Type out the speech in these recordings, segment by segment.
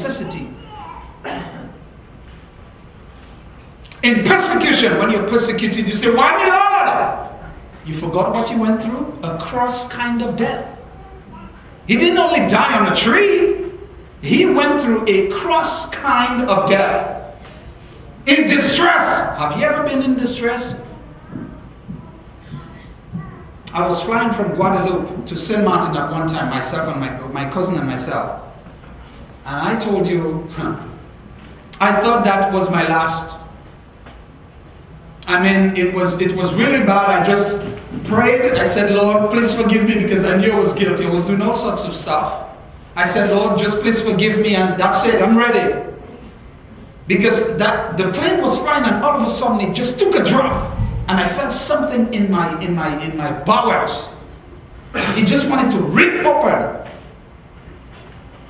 necessity. In persecution, when you're persecuted, you say, why me, Lord? You forgot what you went through? A cross kind of death. He didn't only die on a tree. He went through a cross kind of death. In distress. Have you ever been in distress? I was flying from Guadeloupe to Saint Martin at one time, myself and my cousin and myself. And I told you, I thought that was my last. I mean, it was really bad. I just prayed. I said, Lord, please forgive me, because I knew I was guilty. I was doing all sorts of stuff. I said, Lord, just please forgive me, and that's it. I'm ready. Because the plane was flying, and all of a sudden it just took a drop, and I felt something in my bowels. It just wanted to rip open.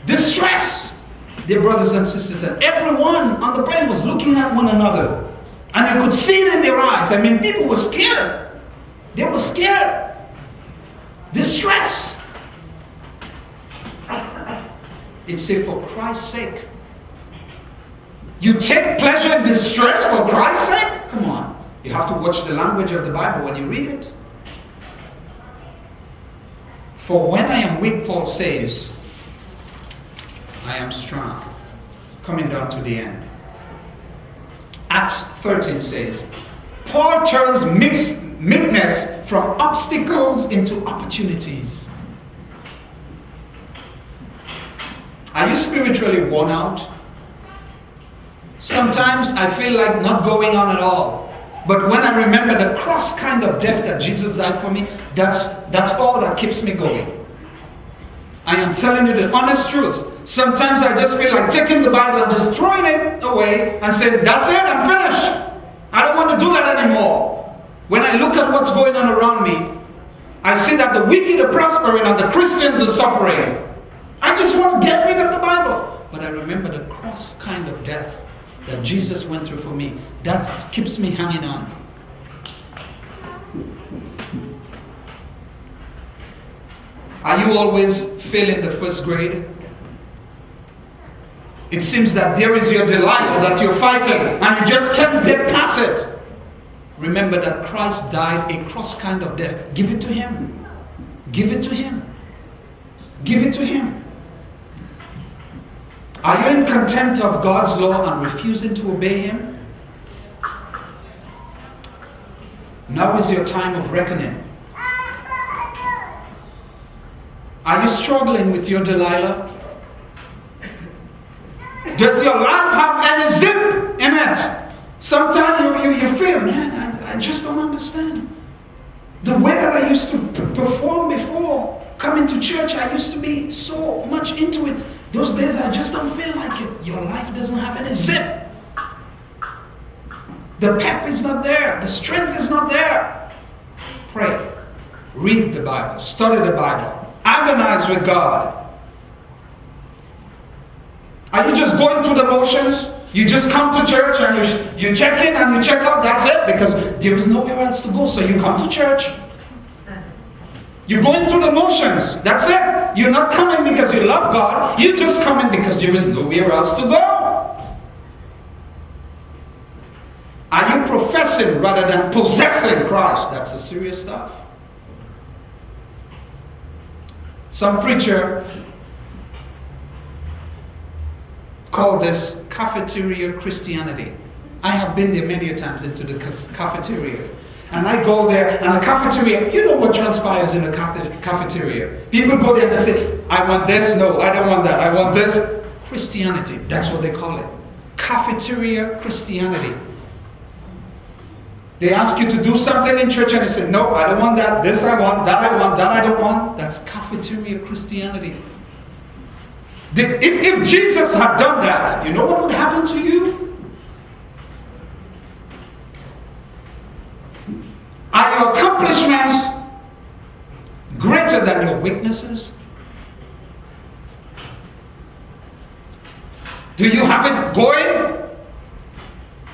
Distress, dear brothers and sisters, and everyone on the plane was looking at one another. And you could see it in their eyes. I mean, people were scared. They were scared. Distress. It said, for Christ's sake. You take pleasure in distress for Christ's sake? Come on. You have to watch the language of the Bible when you read it. For when I am weak, Paul says, I am strong. Coming down to the end. Acts 13 says, Paul turns meekness from obstacles into opportunities. Are you spiritually worn out? Sometimes I feel like not going on at all. But when I remember the cross kind of death that Jesus died for me, that's all that keeps me going. I am telling you the honest truth. Sometimes I just feel like taking the Bible and just throwing it away and saying, that's it, I'm finished. I don't want to do that anymore. When I look at what's going on around me, I see that the wicked are prospering and the Christians are suffering. I just want to get rid of the Bible. But I remember the cross kind of death that Jesus went through for me. That keeps me hanging on. Are you always failing the first grade? It seems that there is your Delilah that you're fighting and you just can't get past it. Remember that Christ died a cross kind of death. Give it to Him. Give it to Him. Give it to Him. Are you in contempt of God's law and refusing to obey Him? Now is your time of reckoning. Are you struggling with your Delilah? Does your life have any zip in it? Sometimes you feel, man, I just don't understand. The way that I used to perform before coming to church, I used to be so much into it. Those days I just don't feel like it. Your life doesn't have any zip. The pep is not there. The strength is not there. Pray. Read the Bible. Study the Bible. Agonize with God. Are you just going through the motions? You just come to church and you check in and you check out, that's it? Because there is nowhere else to go, so you come to church. You're going through the motions, that's it. You're not coming because you love God, you're just coming because there is nowhere else to go. Are you professing rather than possessing Christ? That's the serious stuff. Some preacher called this cafeteria Christianity. I have been there many times into the cafeteria. And I go there, and the cafeteria, you know what transpires in the cafeteria. People go there and they say, I want this, no, I don't want that, I want this. Christianity, that's what they call it. Cafeteria Christianity. They ask you to do something in church and they say, no, I don't want that, this I want, that I want, that I don't want. That's cafeteria Christianity. If Jesus had done that, you know what would happen to you? Are your accomplishments greater than your weaknesses? Do you have it going?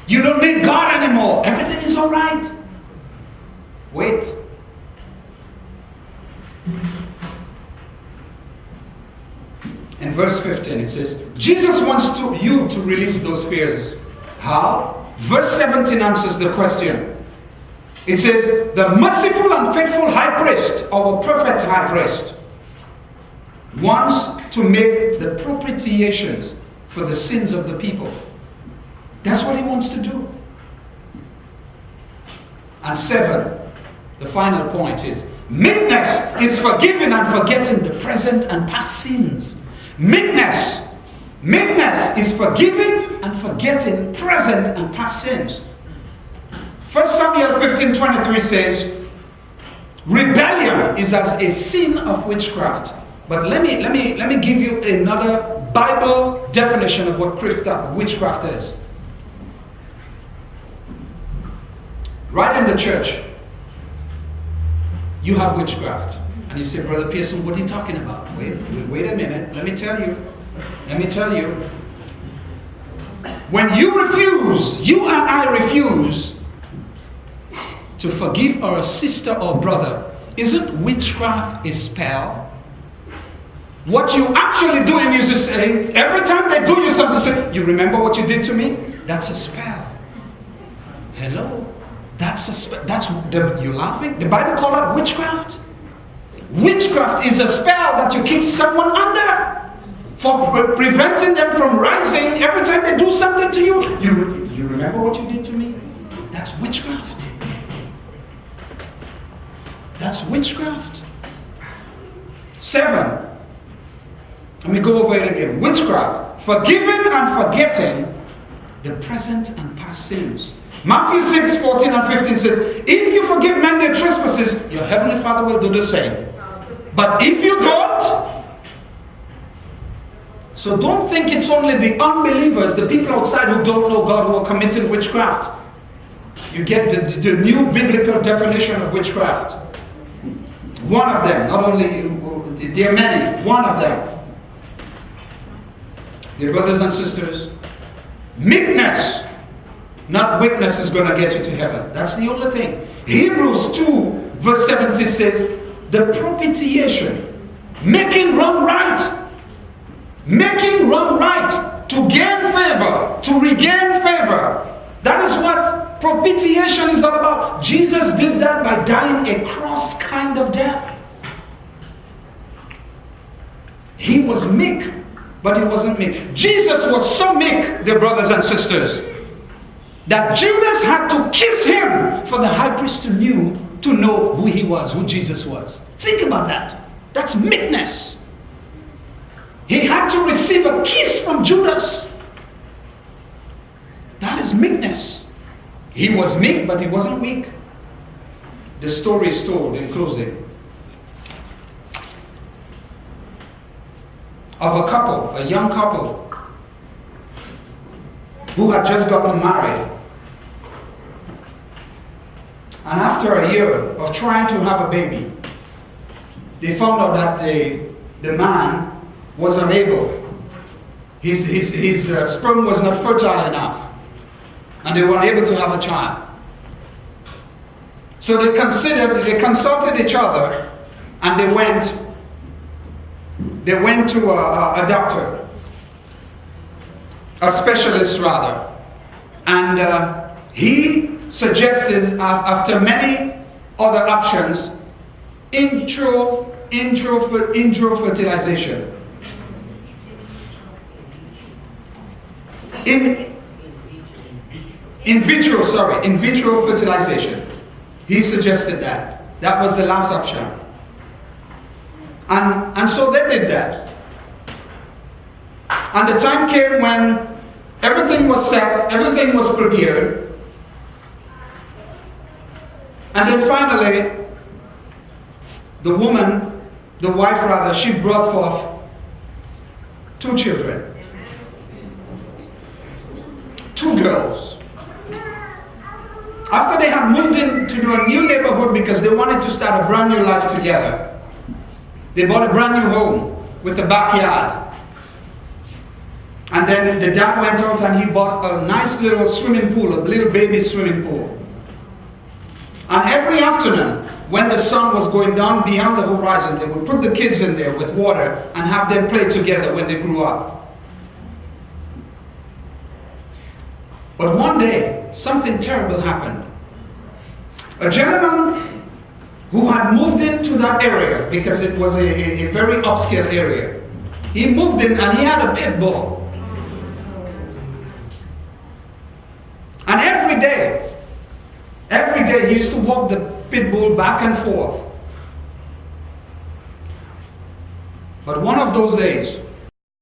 You don't need God anymore. Everything is all right. Wait. In verse 15 it says, Jesus wants you to release those fears. How? Verse 17 answers the question. It says, the merciful and faithful high priest, our perfect high priest, wants to make the propitiations for the sins of the people. That's what he wants to do. And 7, the final point is, meekness is forgiving and forgetting the present and past sins. Meekness is forgiving and forgetting present and past sins. 1 Samuel 15:23 says, rebellion is as a sin of witchcraft. But let me give you another Bible definition of what witchcraft is. Right in the church, you have witchcraft. And you say, Brother Pearson, what are you talking about? Wait a minute. Let me tell you. When you and I refuse to forgive our sister or brother, isn't witchcraft a spell? What you actually doing is just saying, every time they do you something, say, you remember what you did to me? That's a spell. Hello? That's a spell. You're laughing? The Bible calls that witchcraft. Witchcraft is a spell that you keep someone under for preventing them from rising every time they do something to you. You remember what you did to me? That's witchcraft. That's witchcraft. 7. Let me go over it again. Witchcraft. Forgiving and forgetting the present and past sins. Matthew 6:14 and 15 says, if you forgive men their trespasses, your heavenly Father will do the same. But if you don't, so don't think it's only the unbelievers, the people outside who don't know God, who are committing witchcraft. You get the new biblical definition of witchcraft. One of them, not only, there are many, one of them. Dear brothers and sisters, meekness, not weakness, is going to get you to heaven. That's the only thing. Hebrews 2 verse 70 says, the propitiation, making wrong right, to gain favor, to regain favor. That is what propitiation is all about. Jesus did that by dying a cross kind of death. He was meek, but he wasn't meek. Jesus was so meek, dear brothers and sisters, that Judas had to kiss him for the high priest to know who he was, who Jesus was. Think about that. That's meekness. He had to receive a kiss from Judas. That is meekness. He was meek, but he wasn't weak. The story is told in closing of a couple, a young couple, who had just gotten married. And after a year of trying to have a baby, they found out that the man was unable. His sperm was not fertile enough. And they were unable to have a child. So they consulted each other, and they went to a doctor, a specialist rather. And he suggested, after many other options, intro fertilization. In vitro fertilization. He suggested that. That was the last option. And so they did that. And the time came when everything was set, everything was prepared. And then finally, the wife rather, she brought forth 2 children. 2 girls. After they had moved into a new neighborhood because they wanted to start a brand new life together, they bought a brand new home with a backyard. And then the dad went out and he bought a nice little swimming pool, a little baby swimming pool. And every afternoon, when the sun was going down beyond the horizon, they would put the kids in there with water and have them play together when they grew up. But one day, something terrible happened. A gentleman who had moved into that area, because it was a very upscale area, he moved in and he had a pit bull. And every day he used to walk the pit bull back and forth. But one of those days,